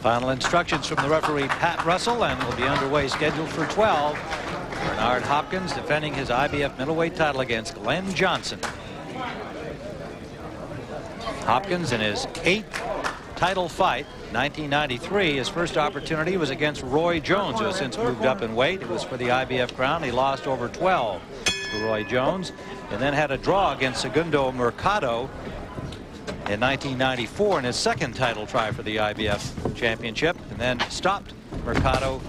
Final instructions from the referee, Pat Russell, and will be underway, scheduled for 12. Bernard Hopkins defending his IBF middleweight title against Glen Johnson. Hopkins in his 8th title fight, 1993. His first opportunity was against Roy Jones, who has since moved up in weight. It was for the IBF crown. He lost over 12 to Roy Jones, and then had a draw against Segundo Mercado in 1994 in his second title try for the IBF championship, and then stopped Mercado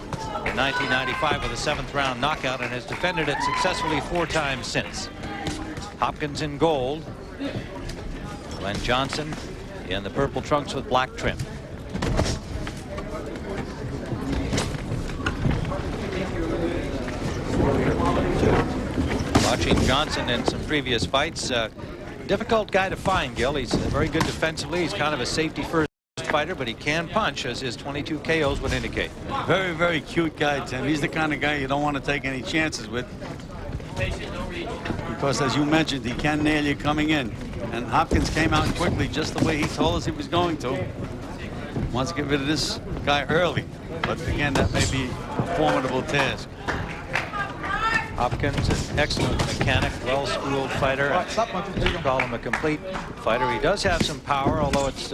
in 1995 with a 7th round knockout, and has defended it successfully 4 times since. Hopkins in gold, Glen Johnson in the purple trunks with black trim. Watching Johnson in some previous fights, difficult guy to find, Gil. He's very good defensively. He's kind of a safety first fighter, but he can punch, as his 22 KOs would indicate. Very, very cute guy, Tim. He's the kind of guy you don't want to take any chances with, because, as you mentioned, he can nail you coming in. And Hopkins came out quickly, just the way he told us he was going to. Wants to get rid of this guy early, but again, that may be a formidable task. Hopkins, an excellent mechanic, well-schooled fighter. You call him a complete fighter. He does have some power, although it's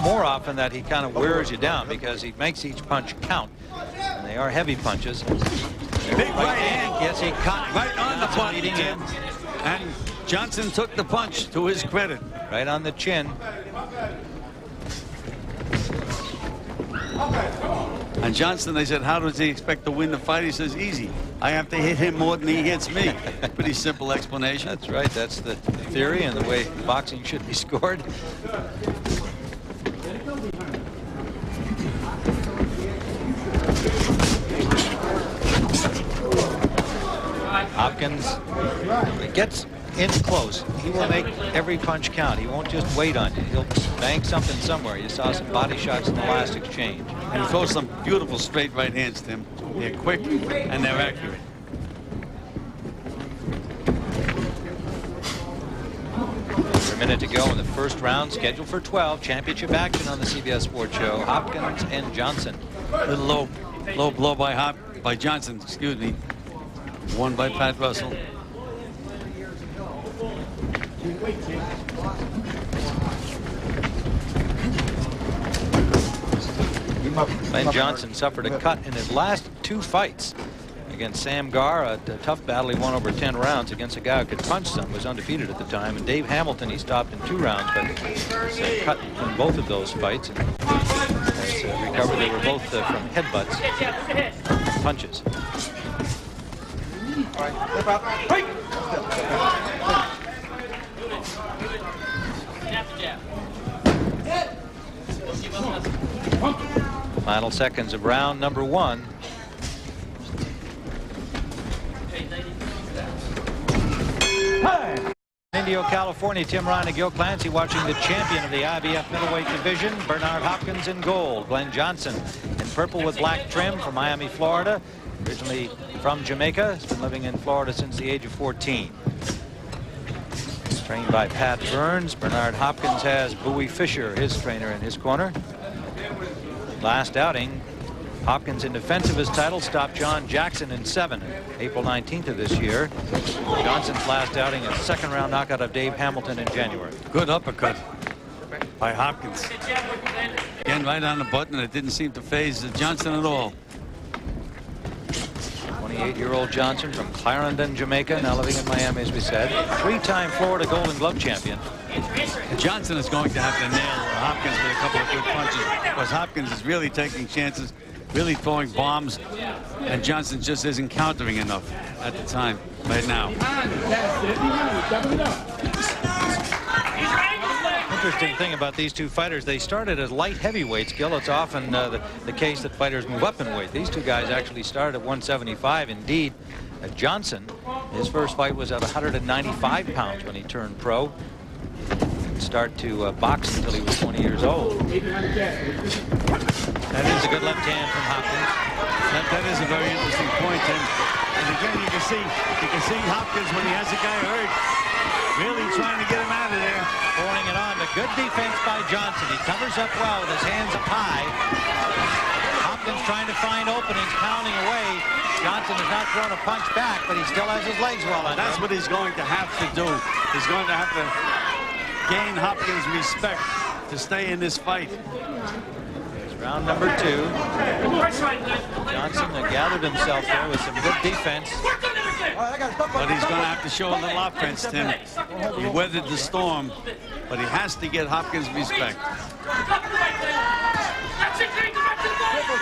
more often that he kind of wears you down, because he makes each punch count. And they are heavy punches. Big right hand. Yes, he caught right on the butt, Tim. And Johnson took the punch, to his credit. Right on the chin. And Johnson, they said, how does he expect to win the fight? He says, easy. I have to hit him more than he hits me. Pretty simple explanation. That's right. That's the theory and the way boxing should be scored. Hopkins, if it gets in close, he will make every punch count. He won't just wait on you. He'll bang something somewhere. You saw some body shots in the last exchange. And he throws some beautiful straight right hands, Tim. They're quick and they're accurate. A minute to go in the first round, scheduled for 12. Championship action on the CBS Sports Show. Hopkins and Johnson. Little low blow by Johnson, excuse me. Won by Pat Russell. Glen Johnson suffered a cut in his last 2 fights against Sam Garr, a tough battle. He won over 10 rounds against a guy who could punch some, was undefeated at the time. And Dave Hamilton, he stopped in 2 rounds, but was cut in both of those fights. And has recovered. They were both from headbutts, punches. Final seconds of round number 1. Indio, California. Tim Ryan and Gil Clancy watching the champion of the IBF middleweight division, Bernard Hopkins, in gold. Glen Johnson in purple with black trim from Miami, Florida. Originally from Jamaica, has been living in Florida since the age of 14. Trained by Pat Burns. Bernard Hopkins has Bowie Fisher, his trainer, in his corner. Last outing, Hopkins, in defense of his title, stopped John Jackson in 7, April 19th of this year. Johnson's last outing, a 2nd round knockout of Dave Hamilton in January. Good uppercut by Hopkins. Again, right on the button. It didn't seem to faze Johnson at all. 28-year-old Johnson from Clarendon, Jamaica, now living in Miami, as we said. 3-time Florida Golden Glove champion. Johnson is going to have to nail Hopkins with a couple of good punches, because Hopkins is really taking chances, really throwing bombs, and Johnson just isn't countering enough at the time, right now. Interesting thing about these 2 fighters, they started as light heavyweights, Gil. It's often the case that fighters move up in weight. These 2 guys actually started at 175. Indeed, Johnson, his first fight was at 195 pounds when he turned pro. Start to box until he was 20 years old. That is a good left hand from Hopkins. That is a very interesting point, and again, you can see Hopkins, when he has a guy hurt, really trying to get him out of there. Pouring it on, but good defense by Johnson. He covers up well with his hands up high. Hopkins trying to find openings, pounding away. Johnson has not thrown a punch back, but he still has his legs well under. That's what he's going to have to do. He's going to have to gain Hopkins' respect to stay in this fight. It's round number 2. Johnson gathered himself there with some good defense. But he's going to have to show a little offense, Tim. He weathered the storm, but he has to get Hopkins' respect.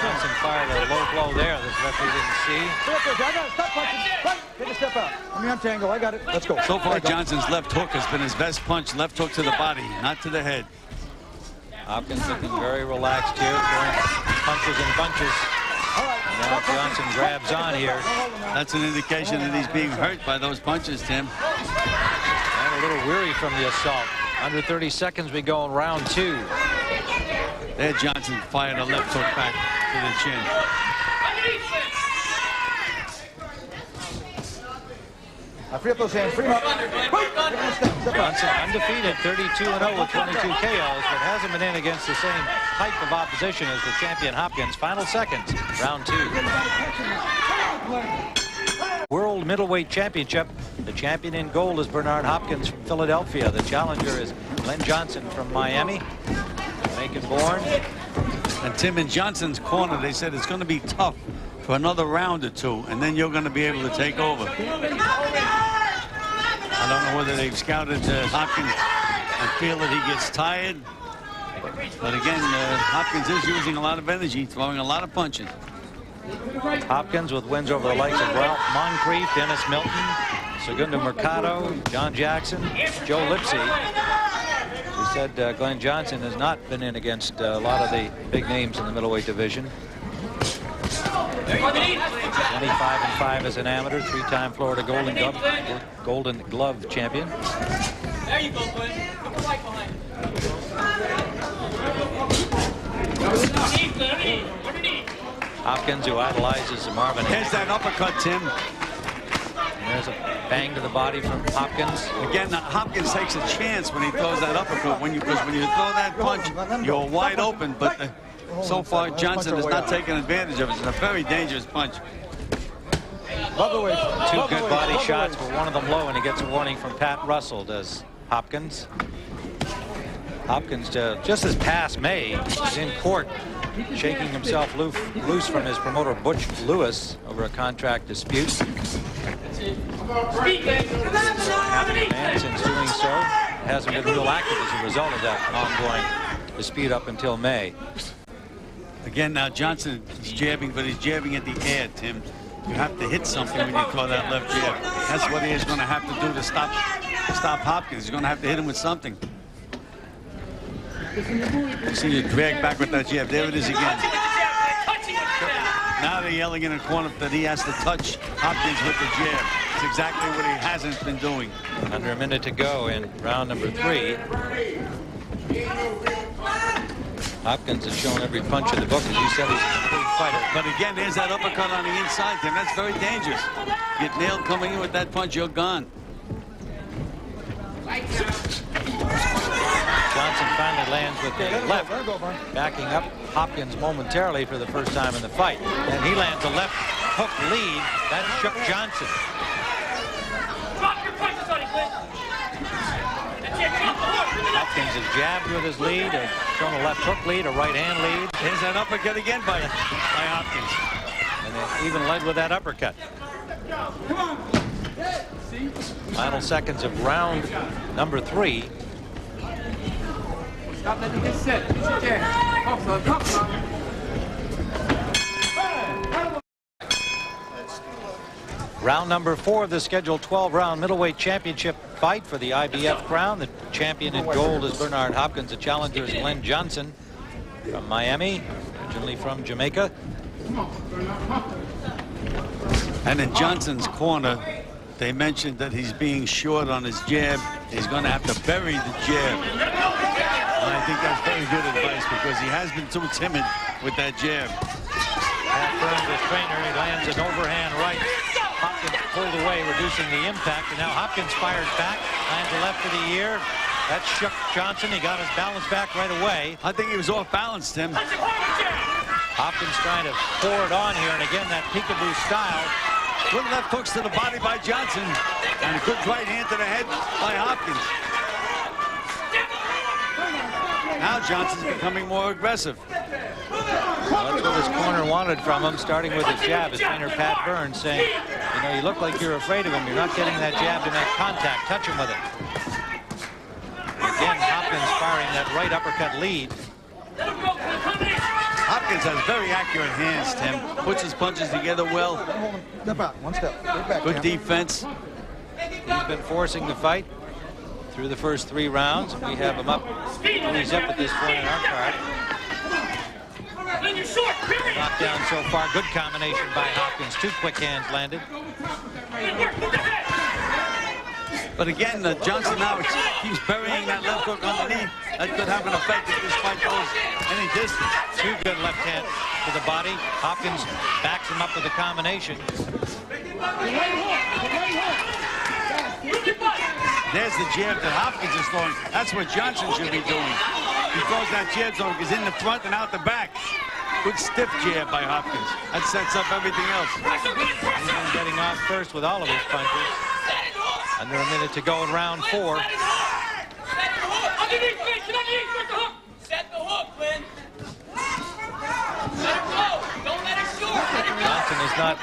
Johnson fired a low blow there that the referee didn't see. Take a step out. I'm your tango. I got it. Let's go. So far, Johnson's left hook has been his best punch. Left hook to the body, not to the head. Hopkins looking very relaxed here, throwing punches and bunches. And now Johnson grabs on here. That's an indication that he's being hurt by those punches, Tim. And a little weary from the assault. Under 30 seconds we go in round 2. There, Johnson fired a left hook back to the chin. Free up those hands. Free them up. Johnson undefeated, 32-0 with 22 KOs, but hasn't been in against the same type of opposition as the champion Hopkins. Final seconds, round 2. World Middleweight Championship. The champion in gold is Bernard Hopkins from Philadelphia. The challenger is Glen Johnson from Miami. Jamaican-born. And Tim, in Johnson's corner, they said it's going to be tough for another round or 2, and then you're going to be able to take over. I don't know whether they've scouted Hopkins and feel that he gets tired. But again, Hopkins is using a lot of energy, throwing a lot of punches. Hopkins with wins over the likes of Ralph Moncrief, Dennis Milton, Segundo Mercado, John Jackson, Joe Lipsy. He said Glen Johnson has not been in against a lot of the big names in the middleweight division. 25-5 as an amateur, 3-time Florida Golden Glove champion. There you go, Glenn. Put the light behind it. Hopkins, who idolizes Marvin There's Hagler. that uppercut, Tim. And there's a bang to the body from Hopkins. Again, Hopkins takes a chance when he throws that uppercut. Because when you throw that punch, you're wide open. But so far, Johnson has not taken advantage of it. It's a very dangerous punch. Two good body shots, but one of them low, and he gets a warning from Pat Russell, does Hopkins. Hopkins, just this past May, is in court shaking himself loose from his promoter Butch Lewis over a contract dispute. And since doing so, hasn't been real active as a result of that ongoing dispute up until May. Again, now Johnson is jabbing, but he's jabbing at the air, Tim. You have to hit something when you throw that left jab. That's what he is going to have to do to stop Hopkins. He's going to have to hit him with something. You see you drag back with that jab. There it is again. Now they're yelling in the corner that he has to touch Hopkins with the jab. It's exactly what he hasn't been doing. Under a minute to go in round number 3. Hopkins has shown every punch in the book. As you said, he's a complete fighter. But again, there's that uppercut on the inside, Tim. That's very dangerous. Get nailed coming in with that punch, you're gone. Johnson finally lands with a left, backing up Hopkins momentarily for the first time in the fight. And he lands a left hook lead. That shook Johnson. Drop your punches on it, Glenn. Hopkins has jabbed with his lead, has shown a left hook lead, a right hand lead. Here's that uppercut again by Hopkins. And they even led with that uppercut. Final seconds of round number 3. Stop letting get set. Get your jab. Come on. Round number 4 of the scheduled 12-round middleweight championship fight for the IBF crown. The champion in gold is Bernard Hopkins. The challenger is Glen Johnson from Miami, originally from Jamaica. And in Johnson's corner, they mentioned that he's being short on his jab. He's going to have to bury the jab. And I think that's very good advice because he has been too timid with that jab. Pat Burns, the trainer, he lands an overhand right. Hopkins pulled away, reducing the impact, and now Hopkins fires back, lands a left of the ear. That shook Johnson. He got his balance back right away. I think he was off balance, Tim. Hopkins trying to pour it on here, and again that peekaboo style. Good left hooks to the body by Johnson, and a good right hand to the head by Hopkins. Now Johnson's becoming more aggressive. Well, that's what his corner wanted from him, starting with his jab. His trainer Pat Burns saying, you know, you look like you're afraid of him. You're not getting that jab to make contact. Touch him with it. Again, Hopkins firing that right uppercut lead. Hopkins has very accurate hands, Tim. Puts his punches together well. Step out. One step. Get back, Good Cam. defense. He's been forcing the fight through the first 3 rounds. We have him up 3-zip at this point in our card. Knockdown so far. Good combination by Hopkins. 2 quick hands landed. But again, Johnson now keeps burying that left hook underneath. That could have an effect if this fight goes any distance. 2 good left hand to the body. Hopkins backs him up with a combination. There's the jab that Hopkins is throwing. That's what Johnson should be doing. He throws that jab so he's in the front and out the back. Good stiff jab by Hopkins. That sets up everything else. He's been getting off first with all of his punches. Under a minute to go in round 4. Set the hook, Glen. Let it go. Don't let it short. Let it go. Johnson has not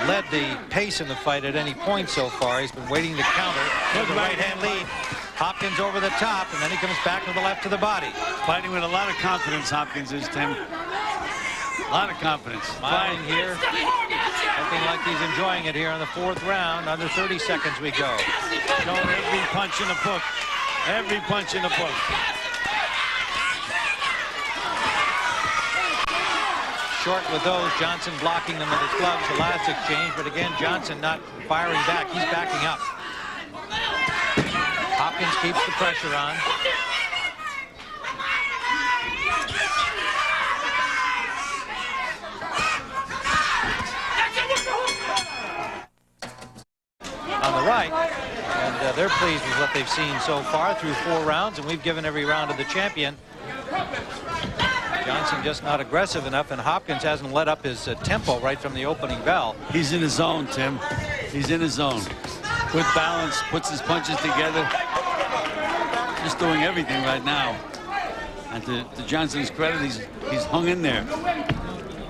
led the pace in the fight at any point so far. He's been waiting to counter with the right hand lead. Hopkins over the top, and then he comes back with the left to the body. Fighting with a lot of confidence, Hopkins is, Tim. A lot of confidence. Smiling here. Looking like he's enjoying it here in the 4th round. Under 30 seconds we go. Showing every punch in the book. Every punch in the book. Short with those. Johnson blocking them with his gloves. The last exchange, but again, Johnson not firing back. He's backing up. Hopkins keeps the pressure on. On the right, and they're pleased with what they've seen so far through 4 rounds, and we've given every round to the champion. Johnson just not aggressive enough, and Hopkins hasn't let up his tempo right from the opening bell. He's in his zone, Tim. He's in his zone. Good balance, puts his punches together. Just doing everything right now. And to Johnson's credit, he's hung in there.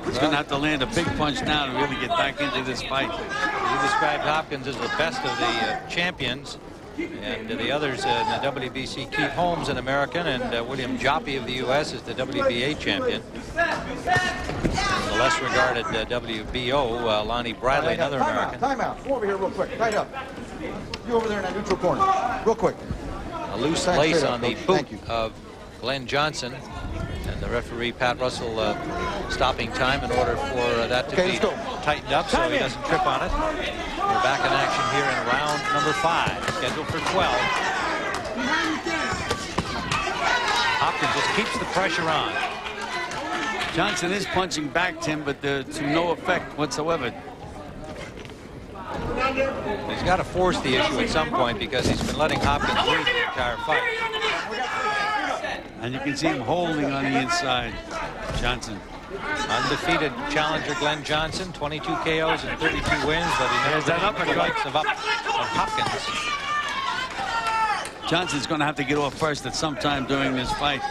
He's going to have to land a big punch now to really get back into this fight. You described Hopkins as the best of the champions, and the others in the WBC, Keith Holmes, an American, and William Joppy of the U.S. is the WBA champion. And the less regarded WBO, Lonnie Bradley, another American. Time out. Come over here real quick. Tight up. You over there in that neutral corner. Real quick. A loose lace on the boot of Glen Johnson. And the referee, Pat Russell, stopping time in order for that to be tightened up so he doesn't trip on it. We're back in action here in round number 5, scheduled for 12. Hopkins just keeps the pressure on. Johnson is punching back, Tim, but to no effect whatsoever. He's got to force the issue at some point because he's been letting Hopkins lead the entire fight. And you can see him holding on the inside, Johnson. Undefeated challenger Glen Johnson, 22 KOs and 32 wins, but he never that the likes of Hopkins. Johnson's going to have to get off first at some time during this fight.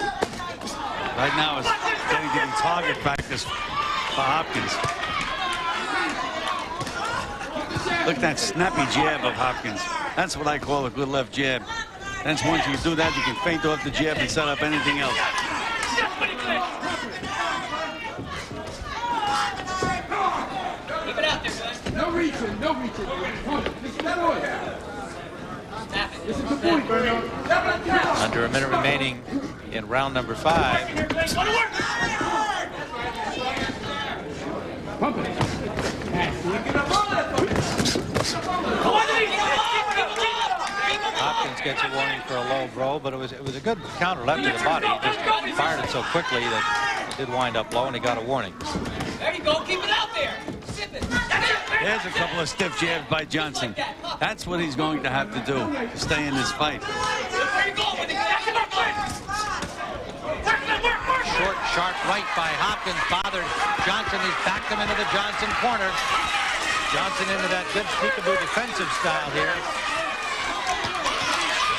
Right now it's getting to be target practice for Hopkins. Look at that snappy jab of Hopkins. That's what I call a good left jab. That's once you do that, you can feint off the jab and set up anything else. Keep it out there, Glen. No reaching, no reaching. This is the point, Bruno. Under a minute remaining in round number 5. Pump it. Hopkins gets a warning for a low blow, but it was a good counter left to the body. He just fired it so quickly that it did wind up low, and he got a warning. There you go. Keep it out there. Sip it. There's a couple of stiff jabs by Johnson. That's what he's going to have to do to stay in this fight. Where you going with it? short, sharp right by Hopkins bothered Johnson. He's backed him into the Johnson corner. Johnson into that good peekaboo defensive style here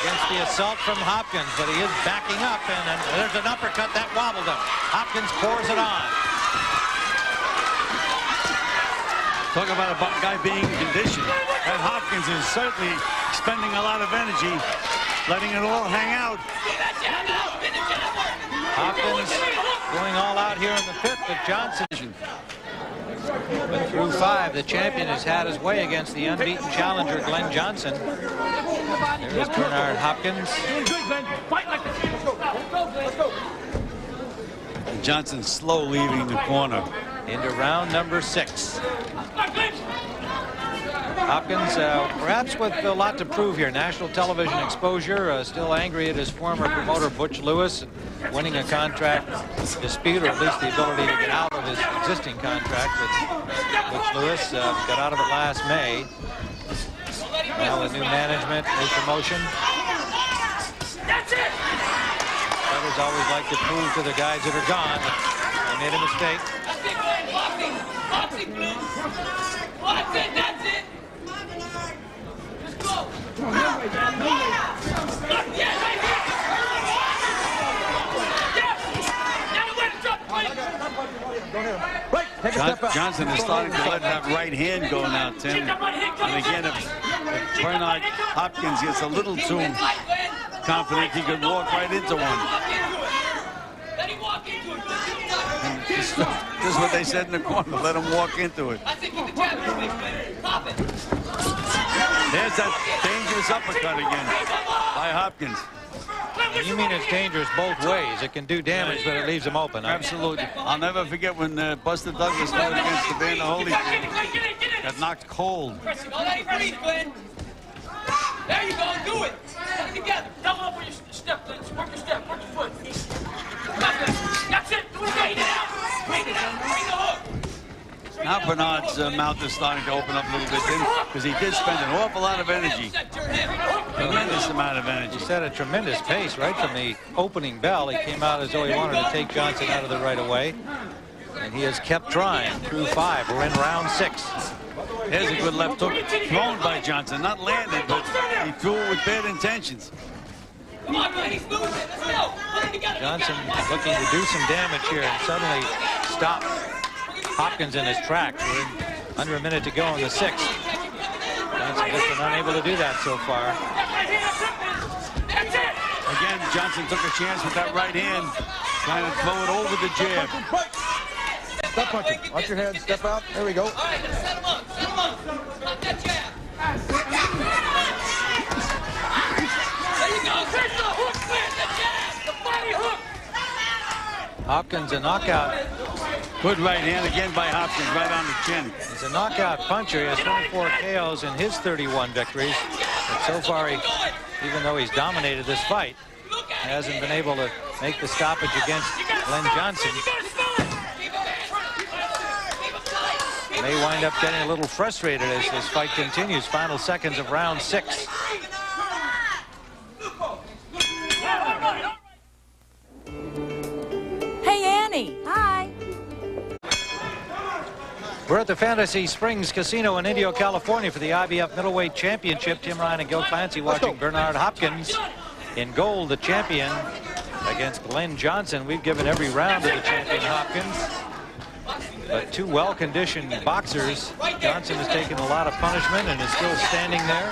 against the assault from Hopkins, but he is backing up, and there's an uppercut that wobbled him. Hopkins pours it on. Talk about a guy being conditioned. And Hopkins is certainly expending a lot of energy, letting it all hang out. Hopkins going all out here in the fifth, but Johnson. But through 5, the champion has had his way against the unbeaten challenger, Glen Johnson. There's Bernard Hopkins. And Johnson slow leaving the corner. Into round number 6. Hopkins, perhaps with a lot to prove here. National television exposure, still angry at his former promoter, Butch Lewis, winning a contract dispute, or at least the ability to get out of his existing contract with Butch Lewis. Got out of it last May. Now with new management, new promotion. Others always like to prove to the guys that are gone that they made a mistake. That's it. Just go. Johnson is starting to let that right hand go now, Tim. And again, if Bernard Hopkins gets a little too confident, he could walk right into one. And just what they said in the corner, let him walk into it. There's that dangerous uppercut again by Hopkins. You mean it's dangerous both ways. It can do damage, but it leaves him open. Absolutely. I'll never forget when Buster Douglas fought against the Vander Holyfield. Got knocked cold. There you go, do it. Put it together. Double up on your step, Glen. Work your step, work your foot. That's it. Do it again. Bring it out. Bring the hook. Now Bernard's mouth is starting to open up a little bit, because he did spend an awful lot of energy. Tremendous amount of energy. He set a tremendous pace right from the opening bell. He came out as though he wanted to take Johnson out of the right of way. And he has kept trying through 5. We're in round 6. Here's a good left hook thrown by Johnson. Not landed, but he threw it with bad intentions. Come on, Glen, he's moving. Let's go. Put it together. Johnson looking to do some damage here and suddenly stop Hopkins in his tracks. We're in under a minute to go in the 6th. Johnson has been unable to do that so far. Again, Johnson took a chance with that right hand, trying to throw it over the jab. Step punching. Watch your head. Step out. There we go. All right, let's set him up. Set him up. Stop that jab. There you go. There's the hook. Where's the jab? The body hook. Hopkins a knockout. Good right hand again by Hopkins, right on the chin. He's a knockout puncher. He has 24 KOs in his 31 victories. But so far, even though he's dominated this fight, he hasn't been able to make the stoppage against Glen Johnson. May wind up getting a little frustrated as this fight continues. Final seconds of round 6. Hey, Annie. Hi. We're at the Fantasy Springs Casino in Indio, California for the IBF Middleweight Championship. Tim Ryan and Gil Clancy watching Bernard Hopkins in gold, the champion, against Glen Johnson. We've given every round to the champion Hopkins, but 2 well-conditioned boxers. Johnson has taken a lot of punishment and is still standing there,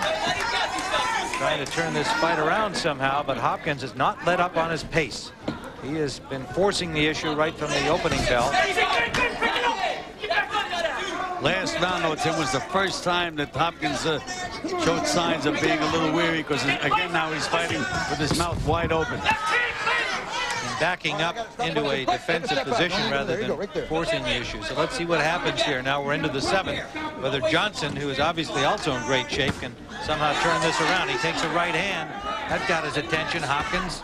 trying to turn this fight around somehow, but Hopkins has not let up on his pace. He has been forcing the issue right from the opening bell. Last round, though, Tim, was the first time that Hopkins showed signs of being a little weary, because, again, now he's fighting with his mouth wide open. And backing up into a defensive position rather than forcing the issue. So let's see what happens here. Now we're into the 7th. Whether Johnson, who is obviously also in great shape, can somehow turn this around. He takes a right hand. That got his attention. Hopkins.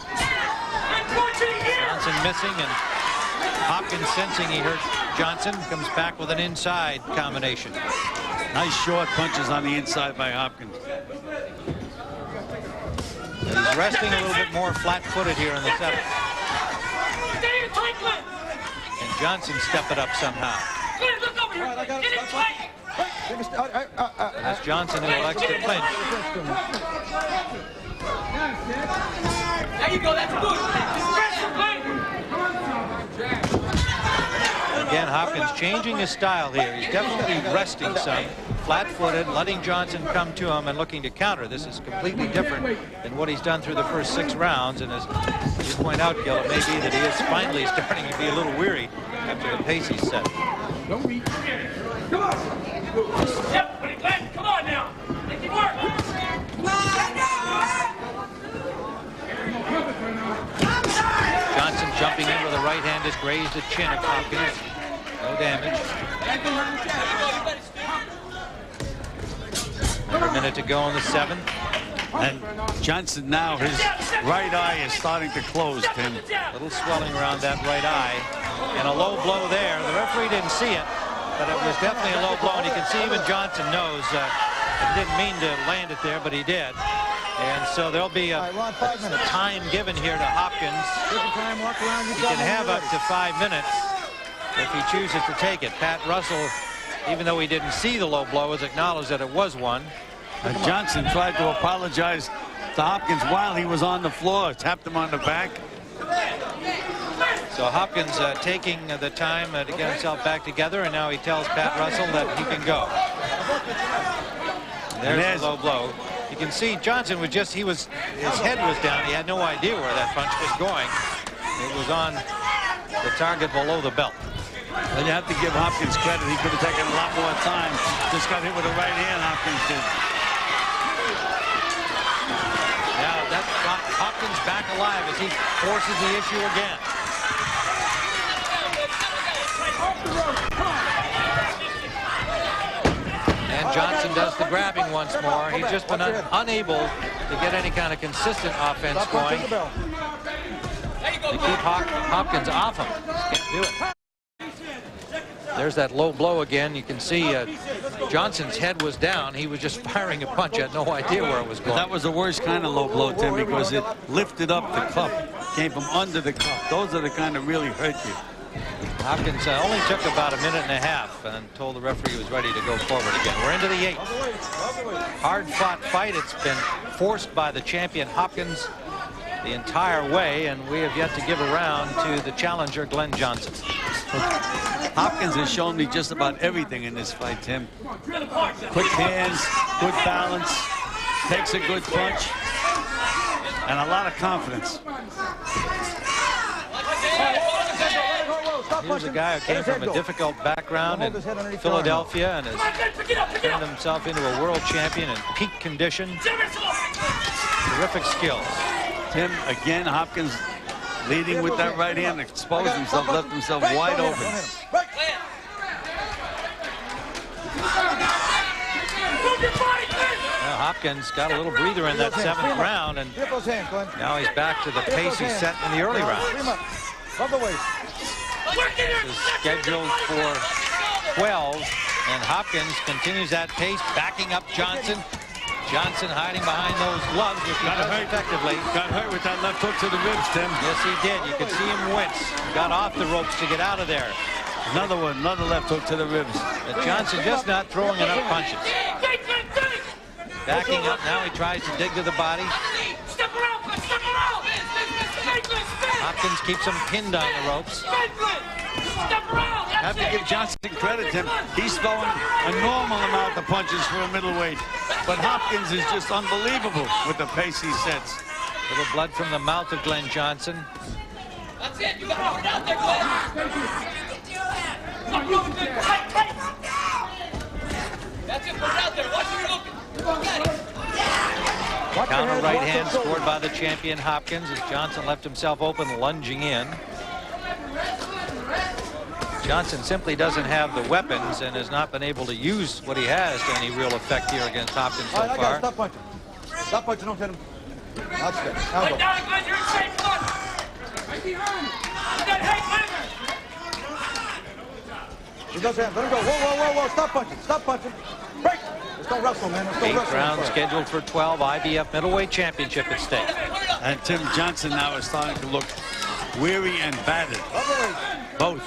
Johnson missing, and Hopkins, sensing he hurt Johnson, comes back with an inside combination. Nice short punches on the inside by Hopkins. He's resting a little bit more flat-footed here in the 7th. Johnson step it up somehow. Glen, look over here. All right, I got it. Get in That's fight. And it's Johnson who elects to clinch. There you go. That's good. Pressure, Glen. Again, Hopkins changing his style here. He's definitely resting some, flat-footed, letting Johnson come to him and looking to counter. This is completely different than what he's done through the first 6 rounds. And as you point out, Gil, it may be that he is finally starting to be a little weary after the pace he's set. Don't reach. Come on. Yep, buddy, Glen. Come on now. Make it work. Johnson jumping in with a right-handed, grazed the chin of Hopkins. No damage. Another minute to go in the 7th. And Johnson now, his right eye is starting to close, Tim. A little swelling around that right eye. And a low blow there. The referee didn't see it, but it was definitely a low blow. And you can see even Johnson knows he didn't mean to land it there, but he did. And so there'll be a time given here to Hopkins. He can have up to 5 minutes if he chooses to take it. Pat Russell, even though he didn't see the low blow, has acknowledged that it was one. And Johnson tried to apologize to Hopkins while he was on the floor, tapped him on the back. So Hopkins taking the time to get himself back together, and now he tells Pat Russell that he can go. There's the low blow. You can see Johnson was just, his head was down. He had no idea where that punch was going. It was on the target below the belt. And you have to give Hopkins credit. He could have taken a lot more time. Just got hit with the right hand, Hopkins did. Now that's Hopkins back alive as he forces the issue again. And Johnson does the grabbing once more. He's just been unable to get any kind of consistent offense going. To keep Hopkins off him. Just can't do it. There's that low blow again. You can see Johnson's head was down. He was just firing a punch. Had no idea where it was going. That was the worst kind of low blow, Tim, because it lifted up the cup. Came from under the cup. Those are the kind that really hurt you. Hopkins only took about a minute and a half and told the referee he was ready to go forward again. We're into the 8th. Hard-fought fight. It's been forced by the champion Hopkins the entire way, and we have yet to give a round to the challenger, Glen Johnson. Hopkins has shown me just about everything in this fight, Tim. Quick hands, good balance, takes a good punch, and a lot of confidence. Here's a guy who came from a difficult background in Philadelphia and has turned himself into a world champion in peak condition. Terrific skills. Tim, again, Hopkins leading with that right hand, exposed himself, left himself wide open. Well, Hopkins got a little breather in that 7th round, and now he's back to the pace he set in the early rounds. This is scheduled for 12, and Hopkins continues that pace, backing up Johnson. Johnson hiding behind those gloves, which he does effectively. Got hurt with that left hook to the ribs, Tim. Yes, he did. You could see him wince. Got off the ropes to get out of there. Another one, another left hook to the ribs. But Johnson just not throwing enough punches. Backing up now, he tries to dig to the body. Step around, step around. Hopkins keeps him pinned on the ropes. Step around. Have to give Johnson credit, Tim. He's throwing a normal amount of punches for a middleweight. But Hopkins is just unbelievable with the pace he sets. Little blood from the mouth of Glen Johnson. That's it. You got to put it out there, Glen. That's it. Put it out there. Watch where you're looking. Counter right hand scored by the champion Hopkins as Johnson left himself open, lunging in. Johnson simply doesn't have the weapons and has not been able to use what he has to any real effect here against Hopkins so far. Stop punching. Stop punching. Don't hit him. That's good. Now Right go. down, Glen. You're in shape. Come on. Right behind. Hey, Glen. He does have. Let him go. Whoa. Stop punching. Stop punching. Break. Let's go wrestle, man. Let's go 8th wrestle. round scheduled for 12. IBF Middleweight Championship at stake. And Tim Johnson now is starting to look weary and battered. Both.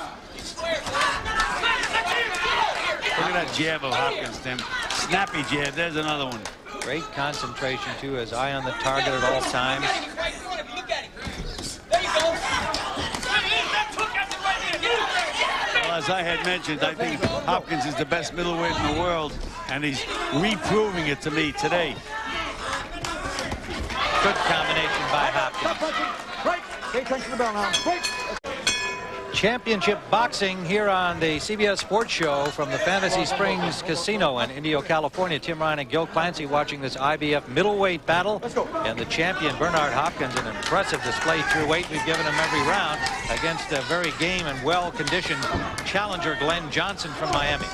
at that jab of Hopkins, Tim. Snappy jab. There's another one. Great concentration, too, his eye on the target at all times. Right in front of you. Look at him. There you go. Well, as I had mentioned, I think Hopkins is the best middleweight in the world, and he's reproving it to me today. Good combination by Hopkins. Stop punching. Break. Pay attention to the bell now. Break. Championship boxing here on the CBS Sports Show from the Fantasy Springs Casino in Indio, California. Tim Ryan and Gil Clancy watching this IBF middleweight battle. Let's go. And the champion, Bernard Hopkins, an impressive display through weight. We've given him every round against a very game and well-conditioned challenger, Glen Johnson from Miami.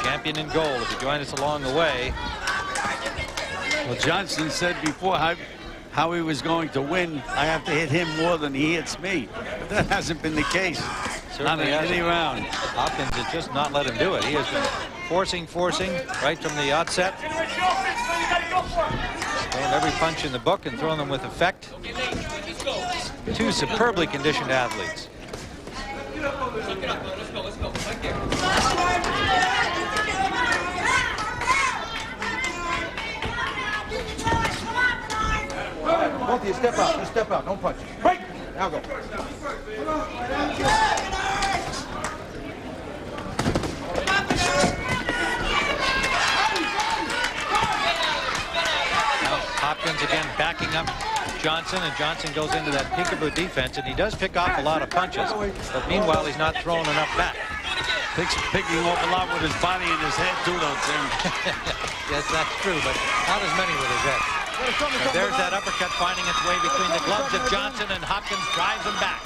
Champion in gold. If you join us along the way. Well, Johnson said before how he was going to win. I have to hit him more than he hits me. But that hasn't been the case. Not in any round. Hopkins has just not let him do it. He has been forcing right from the outset. Throwing every punch in the book and throwing them with effect. Two superbly conditioned athletes. Both of you step out. Just step out. Don't punch. Break. Now go. Now Hopkins again backing up Johnson, and Johnson goes into that peekaboo defense, and he does pick off a lot of punches, but meanwhile he's not throwing enough back. Picking off a lot with his body and his head too, though, Tim. Yes, that's true, but not as many with his head. And there's that uppercut finding its way between the gloves of Johnson, and Hopkins drives him back.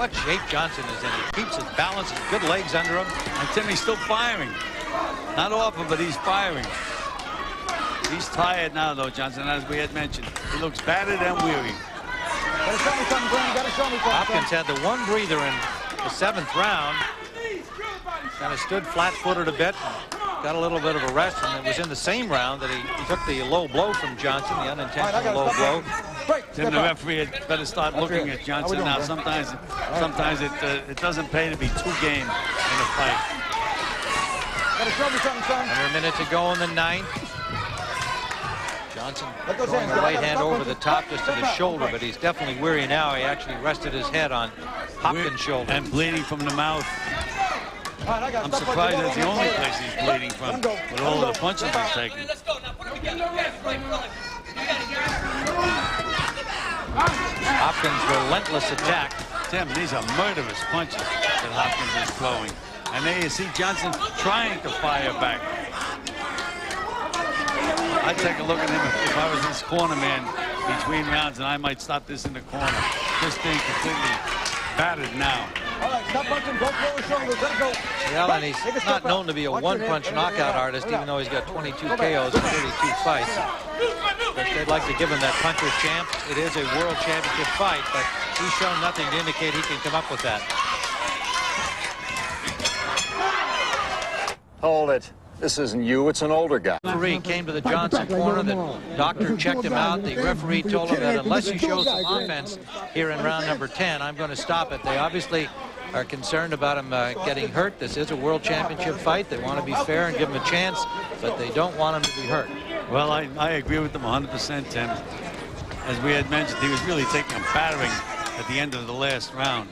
What shape Johnson is in. He keeps his balance, his good legs under him. And Tim, he's still firing. Not often, but he's firing. He's tired now, though, Johnson, as we had mentioned. He looks battered and weary. Gotta show me something, Glenn. You gotta show me something. Hopkins had the one breather in the 7th round. Kind of stood flat-footed a bit. Got a little bit of a rest, and it was in the same round that he took the low blow from Johnson, the unintentional low blow. Tim, the referee had better start looking at Johnson now. Sometimes it doesn't pay to be too game in a fight. Gotta show me something, son. Under a minute to go in the 9th. Johnson Let those throwing hands the go. right hand over the top just to the shoulder, but he's definitely weary now. He actually rested his head on Hopkins' shoulder. And bleeding from the mouth. I'm surprised that's the only place he's bleeding from, with all of the punches he's taking. Let's go now. Put them together. Hopkins' relentless attack. Tim, these are murderous punches that Hopkins is throwing. And there you see Johnson trying to fire back. I'd take a look at him if I was his corner man between rounds, and I might stop this in the corner. This thing completely battered now. All right, stop punching. Don't throw his shoulders. Let it go. Yeah, and he's not known to be a one-punch knockout artist, even though he's got 22 KOs in 32 fights. But they'd like to give him that puncher's champ. It is a world championship fight, but he's shown nothing to indicate he can come up with that. Hold it. This isn't you, it's an older guy. The referee came to the Johnson corner. The doctor checked him out. The referee told him that unless he shows some offense here in round number 10, I'm going to stop it. They obviously are concerned about him getting hurt. This is a world championship fight. They want to be fair and give him a chance, but they don't want him to be hurt. Well, I agree with them 100%, Tim. As we had mentioned, he was really taking a battering at the end of the last round.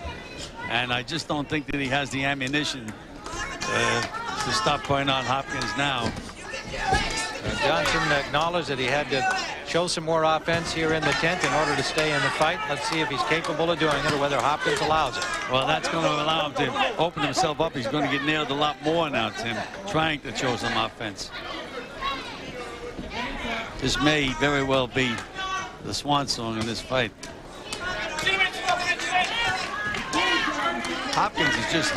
And I just don't think that he has the ammunition to stop Bernard Hopkins now. Johnson acknowledged that he had to show some more offense here in the 10th in order to stay in the fight. Let's see if he's capable of doing it or whether Hopkins allows it. Well, that's going to allow him to open himself up. He's going to get nailed a lot more now, Tim, trying to show some offense. This may very well be the swan song in this fight. Hopkins is just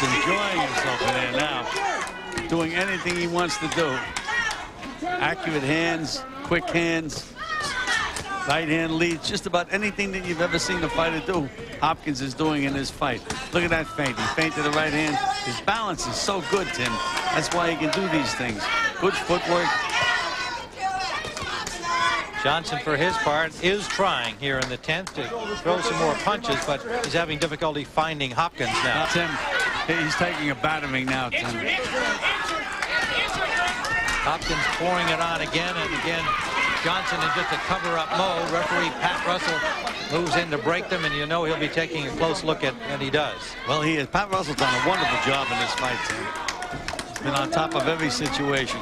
enjoying himself in there now, doing anything he wants to do. Accurate hands, quick hands, right hand leads, just about anything that you've ever seen a fighter do, Hopkins is doing in this fight. Look at that feint. He feinted the right hand. His balance is so good, Tim. That's why he can do these things. Good footwork. Johnson, for his part, is trying here in the 10th to throw some more punches, but he's having difficulty finding Hopkins now. Tim, He's taking a battering now, Tim. Hopkins pouring it on again and again. Johnson in just a cover-up mode. Referee Pat Russell moves in to break them, and you know he'll be taking a close look at, and he does. Well, he is. Pat Russell's done a wonderful job in this fight, Tim. He's been on top of every situation.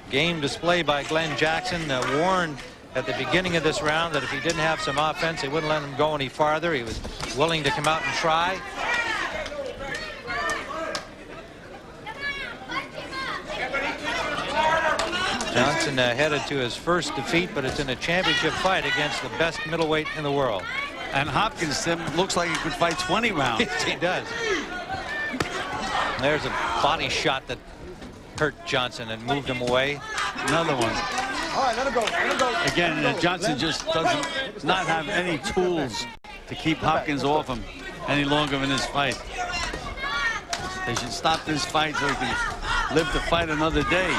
Game display by Glen Jackson. Warned at the beginning of this round that if he didn't have some offense, they wouldn't let him go any farther. He was willing to come out and try. Johnson headed to his first defeat, but it's in a championship fight against the best middleweight in the world. And Hopkins, Tim, looks like he could fight 20 rounds. Yes, he does. There's a body shot that hurt Johnson and moved him away. Another one. All right, let him go. Let him go. Again, Johnson just does not have any tools to keep Hopkins off him any longer in this fight. They should stop this fight so he can live to fight another day.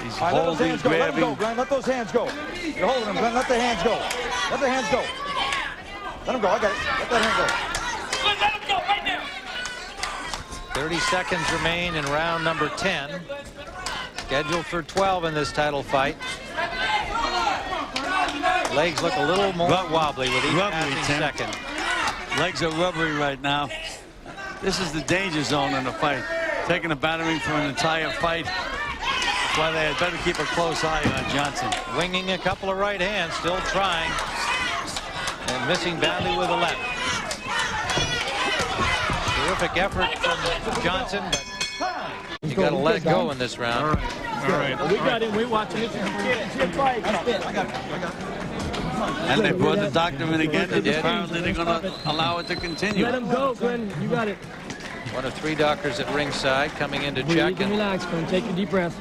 He's holding, Let him grabbing. go, Glenn. Let those hands go. You're holding him, Glenn. Let the hands go. Let the hands go. Let him go. I got it. Let that hand go. Good, let him go right now. 30 seconds remain in round number 10. Scheduled for 12 in this title fight. Legs look a little more wobbly with each passing second. Legs are rubbery right now. This is the danger zone in the fight. Taking a battering for an entire fight. That's why they had better keep a close eye on Johnson. Winging a couple of right hands, still trying. And missing badly with the left. Terrific effort from Johnson, but you got to let it go in this round. All right. We got him. We watching this. Fight. I got it. And they brought the doctor in again, and did. apparently they're going to allow it to continue. Let him go, Glenn. You got it. One of three doctors at ringside coming in to Breathe check, and and relax, Glenn. Take a deep breath.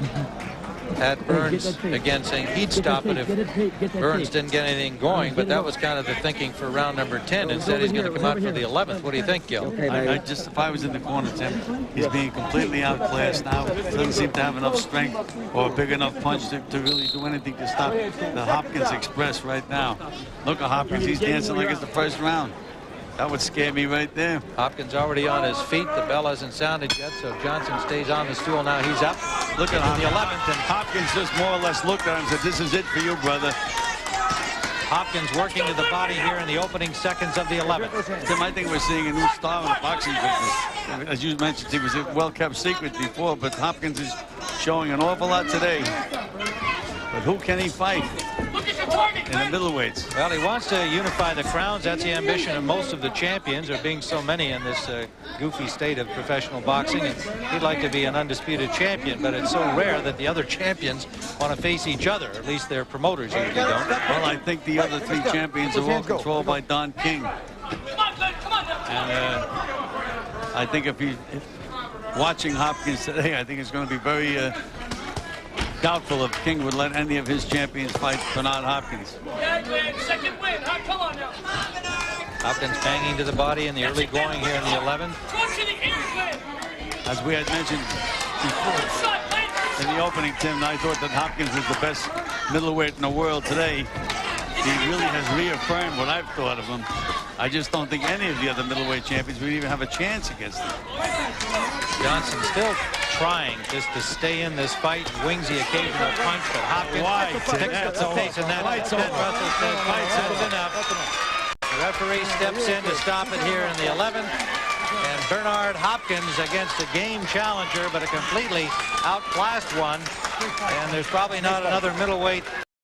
Pat Burns again saying he'd stop it if Burns didn't get anything going, but that was kind of the thinking for round number 10. Instead, he's going to come out for the 11th. What do you think, Gil? If I was in the corner, Tim, he's being completely outclassed now. Doesn't seem to have enough strength or a big enough punch to really do anything to stop the Hopkins Express right now. Look at Hopkins. He's dancing like it's the first round. That would scare me right there. Hopkins already on his feet. The bell hasn't sounded yet, so Johnson stays on the stool. Now he's up. Look at the 11th. And Hopkins just more or less looked at him and said, "This is it for you, brother." Hopkins working to the body here in the opening seconds of the 11th. Tim, I think we're seeing a new star in the boxing business. As you mentioned, he was a well-kept secret before, but Hopkins is showing an awful lot today. But who can he fight in the middleweights? Well, he wants to unify the crowns. That's the ambition of most of the champions, there being so many in this goofy state of professional boxing. And he'd like to be an undisputed champion, but it's so rare that the other champions want to face each other. At least their promoters usually don't. Well, I think the other three champions are all controlled by Don King. Come on, Glenn. Come on now. And I think if watching Hopkins today, I think it's going to be very doubtful if King would let any of his champions fight Bernard Hopkins. Yeah, Glenn. Second win, huh? Come on now. Hopkins banging to the body in the early going here in the 11th. Punch in the ear, Glenn. As we had mentioned before Shot, Glenn. in the opening, Tim, I thought that Hopkins was the best middleweight in the world today. He really has reaffirmed what I've thought of him. I just don't think any of the other middleweight champions would even have a chance against him. Johnson still trying just to stay in this fight, wings the occasional punch, but Hopkins picks up the pace, and that Russell says that's enough. The referee steps in to stop it here in the 11th, and Bernard Hopkins against a game challenger, but a completely outclassed one, and there's probably not another middleweight